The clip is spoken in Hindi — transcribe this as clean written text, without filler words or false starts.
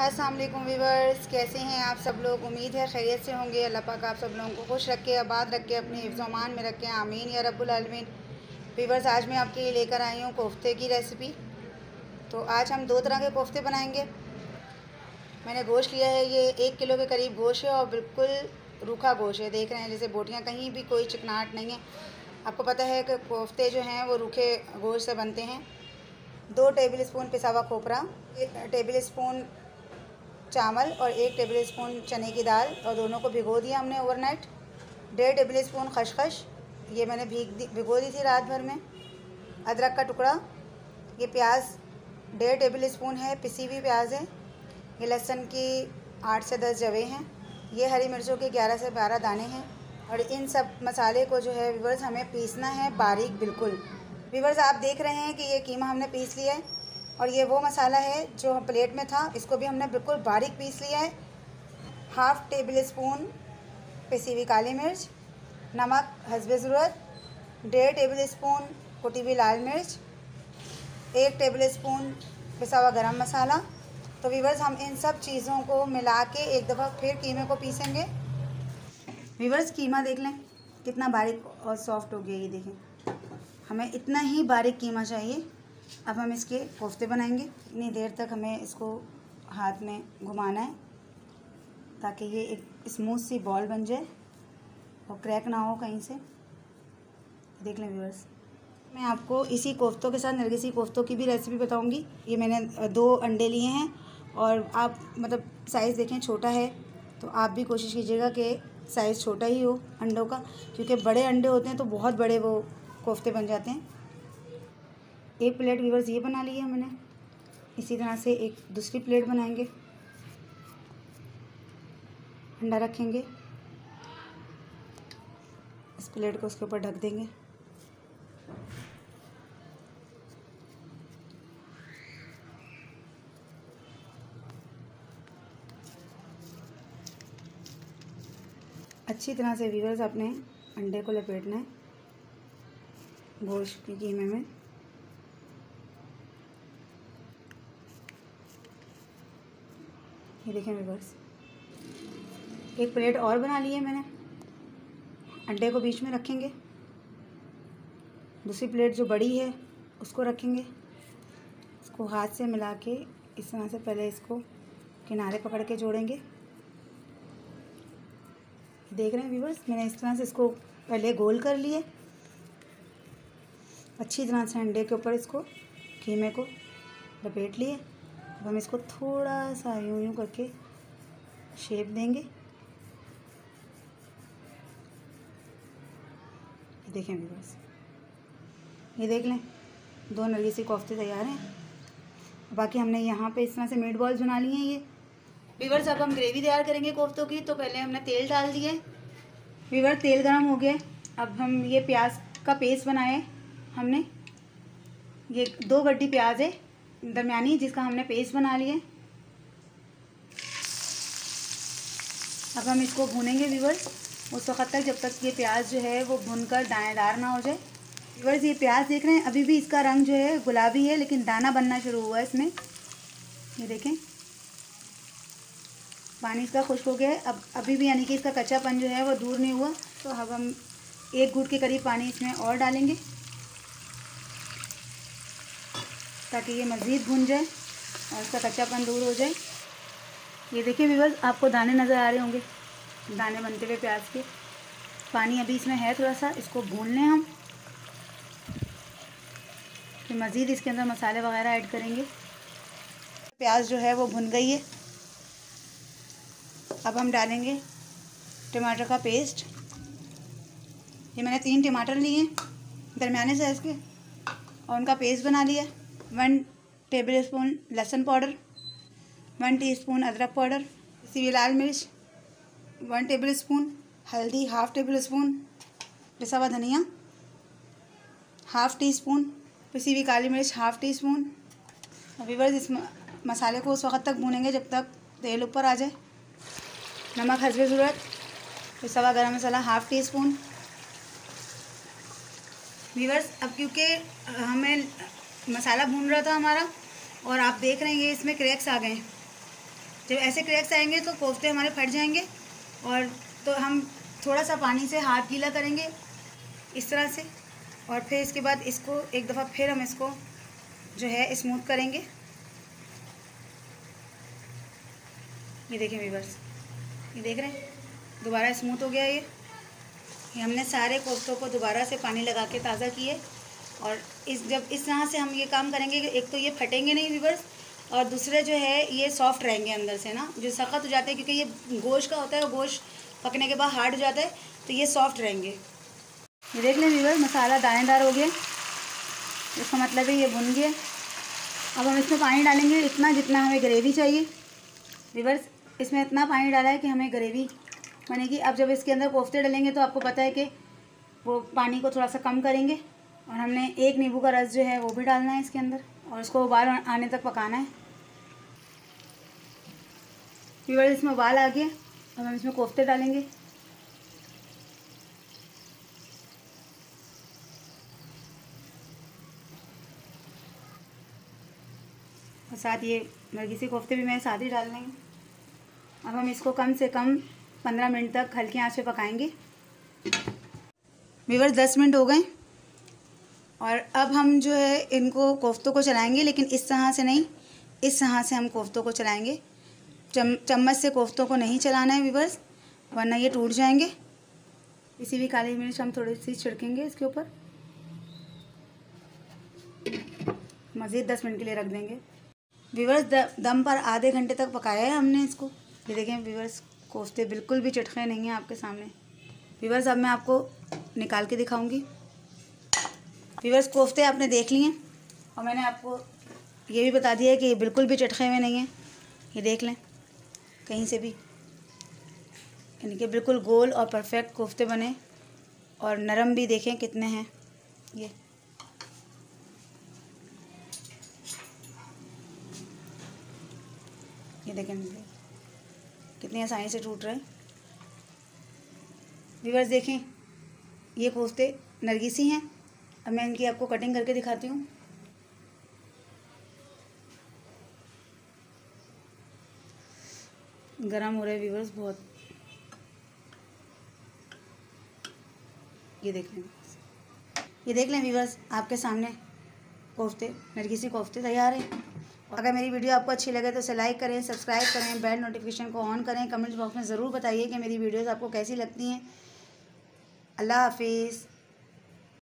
अस्सलाम वालेकुम व्यूवर्स, कैसे हैं आप सब लोग। उम्मीद है खैरियत से होंगे। अल्लाह पाक आप सब लोगों को खुश रखे, आबाद रखे, अपने हिफ्ज़ अमान में रखें, आमीन या रब्बुल आलमीन। व्यूवर्स, आज मैं आपके लिए लेकर आई हूँ कोफ्ते की रेसिपी। तो आज हम 2 तरह के कोफ्ते बनाएंगे। मैंने गोश्त लिया है, ये 1 किलो के करीब गोश्त है और बिल्कुल रूखा गोश्त है। देख रहे हैं जैसे बोटियाँ, कहीं भी कोई चिकनाहट नहीं है। आपको पता है कि कोफ्ते जो हैं वो रूखे गोश्त से बनते हैं। 2 टेबल स्पून पिसा हुआ खोपरा, 1 टेबल स्पून चावल और 1 टेबल स्पून चने की दाल, और दोनों को भिगो दिया हमने ओवरनाइट। 1.5 टेबल स्पून खसखस, ये मैंने भिगो दी थी रात भर में। अदरक का टुकड़ा, ये प्याज 1.5 टेबल स्पून है, पिसी हुई प्याज है। ये लहसुन की 8 से 10 जवें हैं। ये हरी मिर्चों के 11 से 12 दाने हैं। और इन सब मसाले को जो है व्यूवर्स हमें पीसना है बारीक बिल्कुल। व्यूवर्स, आप देख रहे हैं कि ये कीमा हमने पीस लिया है, और ये वो मसाला है जो प्लेट में था, इसको भी हमने बिल्कुल बारीक पीस लिया है। 1/2 टेबल स्पून पिसी हुई काली मिर्च, नमक हस्बे ज़रूरत, 1.5 टेबल स्पून कुटी हुई लाल मिर्च, 1 टेबल स्पून पिसा हुआ गरम मसाला। तो व्यूवर्स, हम इन सब चीज़ों को मिला के एक दफ़ा फिर कीमे को पीसेंगे। व्यूवर्स, कीमा देख लें कितना बारीक और सॉफ्ट हो गया, ये देखें। हमें इतना ही बारीक कीमा चाहिए। अब हम इसके कोफ्ते बनाएंगे। इतनी देर तक हमें इसको हाथ में घुमाना है ताकि ये एक स्मूथ सी बॉल बन जाए और क्रैक ना हो कहीं से। देख लें व्यूअर्स, मैं आपको इसी कोफ्तों के साथ नरगिसी कोफ्तों की भी रेसिपी बताऊंगी। ये मैंने 2 अंडे लिए हैं, और आप मतलब साइज़ देखें छोटा है, तो आप भी कोशिश कीजिएगा कि साइज़ छोटा ही हो अंडों का, क्योंकि बड़े अंडे होते हैं तो बहुत बड़े वो कोफ्ते बन जाते हैं। 1 प्लेट व्यूवर्स ये बना ली है मैंने। इसी तरह से एक दूसरी प्लेट बनाएंगे। अंडा रखेंगे, इस प्लेट को उसके ऊपर ढक देंगे। अच्छी तरह से व्यूवर्स अपने अंडे को लपेटना है गोश्त के कीमे में। ये देखें व्यूवर्स, एक प्लेट और बना ली है मैंने। अंडे को बीच में रखेंगे, दूसरी प्लेट जो बड़ी है उसको रखेंगे। इसको हाथ से मिला के इस तरह से पहले इसको किनारे पकड़ के जोड़ेंगे। देख रहे हैं व्यूवर्स, मैंने इस तरह से इसको पहले गोल कर लिए। अच्छी तरह से अंडे के ऊपर इसको कीमे को लपेट लिए। अब हम इसको थोड़ा सा यूं यूं करके शेप देंगे। देखें व्यूवर्स, ये देख लें 2 नरगिसी कोफ्ते तैयार हैं। बाकी हमने यहाँ पे इस तरह से मीट बॉल्स बना लिए हैं। ये व्यूवर्स, अब हम ग्रेवी तैयार करेंगे कोफ्तों की। तो पहले हमने तेल डाल दिए। व्यूवर, तेल गरम हो गया। अब हम ये प्याज का पेस्ट बनाए हमने। ये 2 गड्डी प्याज है दरमियानी, जिसका हमने पेस्ट बना लिया। अब हम इसको भूनेंगे व्यूवर्स उस वक्त तक जब तक ये प्याज जो है वो भुनकर दानेदार ना हो जाए। व्यूवर्स, ये प्याज देख रहे हैं अभी भी इसका रंग जो है गुलाबी है, लेकिन दाना बनना शुरू हुआ है इसमें। ये देखें, पानी इसका खुश्क हो गया है। अब अभी भी यानी कि इसका कच्चापन जो है वो दूर नहीं हुआ। तो अब हम 1 घूंट के करीब पानी इसमें और डालेंगे ताकि ये मज़ीद भुन जाए और इसका कच्चापन दूर हो जाए। ये देखिए व्यूवर्स, आपको दाने नज़र आ रहे होंगे, दाने बनते हुए प्याज के। पानी अभी इसमें है थोड़ा सा, इसको भून लें हम। फिर मज़ीद इसके अंदर मसाले वगैरह ऐड करेंगे। प्याज जो है वो भुन गई है। अब हम डालेंगे टमाटर का पेस्ट। ये मैंने 3 टमाटर लिए हैं दरमियाने साइज़ के, और उनका पेस्ट बना लिया। 1 टेबल स्पून लहसुन पाउडर, 1 टीस्पून अदरक पाउडर, पिसी हुई लाल मिर्च 1 टेबल स्पून, हल्दी 1/2 टेबल स्पून, पिसा हुआ धनिया 1/2 टीस्पून, पिसी हुई काली मिर्च 1/2 टीस्पून। व्यूवर्स, इस मसाले को उस वक्त तक भूनेंगे जब तक तेल ऊपर आ जाए। नमक हस्बे ज़रूरत, पिसा हुआ गरम मसाला 1/2 टीस्पून। व्यूवर्स, अब क्योंकि हमें मसाला भून रहा था हमारा, और आप देख रहे हैं ये इसमें क्रैक्स आ गए हैं, जब ऐसे क्रैक्स आएंगे तो कोफ्ते हमारे फट जाएंगे। और तो हम थोड़ा सा पानी से हाथ गीला करेंगे इस तरह से, और फिर इसके बाद इसको एक दफ़ा फिर हम इसको जो है स्मूथ करेंगे। ये देखें व्यूअर्स, ये देख रहे हैं दोबारा स्मूथ हो गया। ये हमने सारे कोफ्तों को दोबारा से पानी लगा के ताज़ा किए। और जब इस तरह से हम ये काम करेंगे कि एक तो ये फटेंगे नहीं व्यूअर्स, और दूसरे जो है ये सॉफ्ट रहेंगे अंदर से ना, जो सख्त हो जाते हैं क्योंकि ये गोश्त का होता है, गोश्त पकने के बाद हार्ड हो जाता है, तो ये सॉफ्ट रहेंगे। ये देख लें व्यूअर्स, मसाला दानेदार हो गया, इसका मतलब है ये भुन गया। अब हम इसमें पानी डालेंगे इतना जितना हमें ग्रेवी चाहिए। व्यूअर्स, इसमें इतना पानी डाला है कि हमें ग्रेवी बनेगी। अब जब इसके अंदर कोफ्ते डालेंगे तो आपको पता है कि वो पानी को थोड़ा सा कम करेंगे। और हमने 1 नींबू का रस जो है वो भी डालना है इसके अंदर, और इसको उबाल आने तक पकाना है। व्यूअर्स, इसमें उबाल आ गया, अब हम इसमें कोफ्ते डालेंगे। और साथ ये नरगिसी कोफ्ते भी मैं साथ ही डाल देंगे। अब हम इसको कम से कम 15 मिनट तक हल्की आंच पे पकाएंगे। व्यूअर्स, 10 मिनट हो गए और अब हम जो है इनको कोफ्तों को चलाएंगे, लेकिन इस तरह से नहीं, इस तरह से हम कोफ्तों को चलाएंगे। चम्मच से कोफ्तों को नहीं चलाना है व्यूअर्स, वरना ये टूट जाएंगे। इसी भी काली मिर्च हम थोड़ी सी छिड़केंगे इसके ऊपर। मज़ीद 10 मिनट के लिए रख देंगे। व्यूअर्स, दम पर आधे घंटे तक पकाया है हमने इसको। ये देखें व्यूअर्स, कोफ्ते बिल्कुल भी चटखे नहीं हैं आपके सामने। व्यूअर्स, अब मैं आपको निकाल के दिखाऊंगी। व्यूअर्स, कोफ्ते आपने देख लिए और मैंने आपको ये भी बता दिया है कि ये बिल्कुल भी चटखे हुए नहीं हैं। ये देख लें कहीं से भी, यानी कि बिल्कुल गोल और परफेक्ट कोफ्ते बने, और नरम भी देखें कितने हैं। ये देखें कितनी आसानी से टूट रहे हैं। व्यूअर्स, देखें ये कोफ्ते नरगिसी हैं। अब मैं इनकी आपको कटिंग करके दिखाती हूँ। गरम हो रहे हैं व्यूअर्स बहुत। ये देख लें व्यूअर्स, आपके सामने कोफ्ते, नरगिसी कोफ्ते तैयार हैं। अगर मेरी वीडियो आपको अच्छी लगे तो इसे लाइक करें, सब्सक्राइब करें, बेल नोटिफिकेशन को ऑन करें। कमेंट्स बॉक्स में ज़रूर बताइए कि मेरी वीडियोस आपको कैसी लगती हैं। अल्लाह हाफिज़।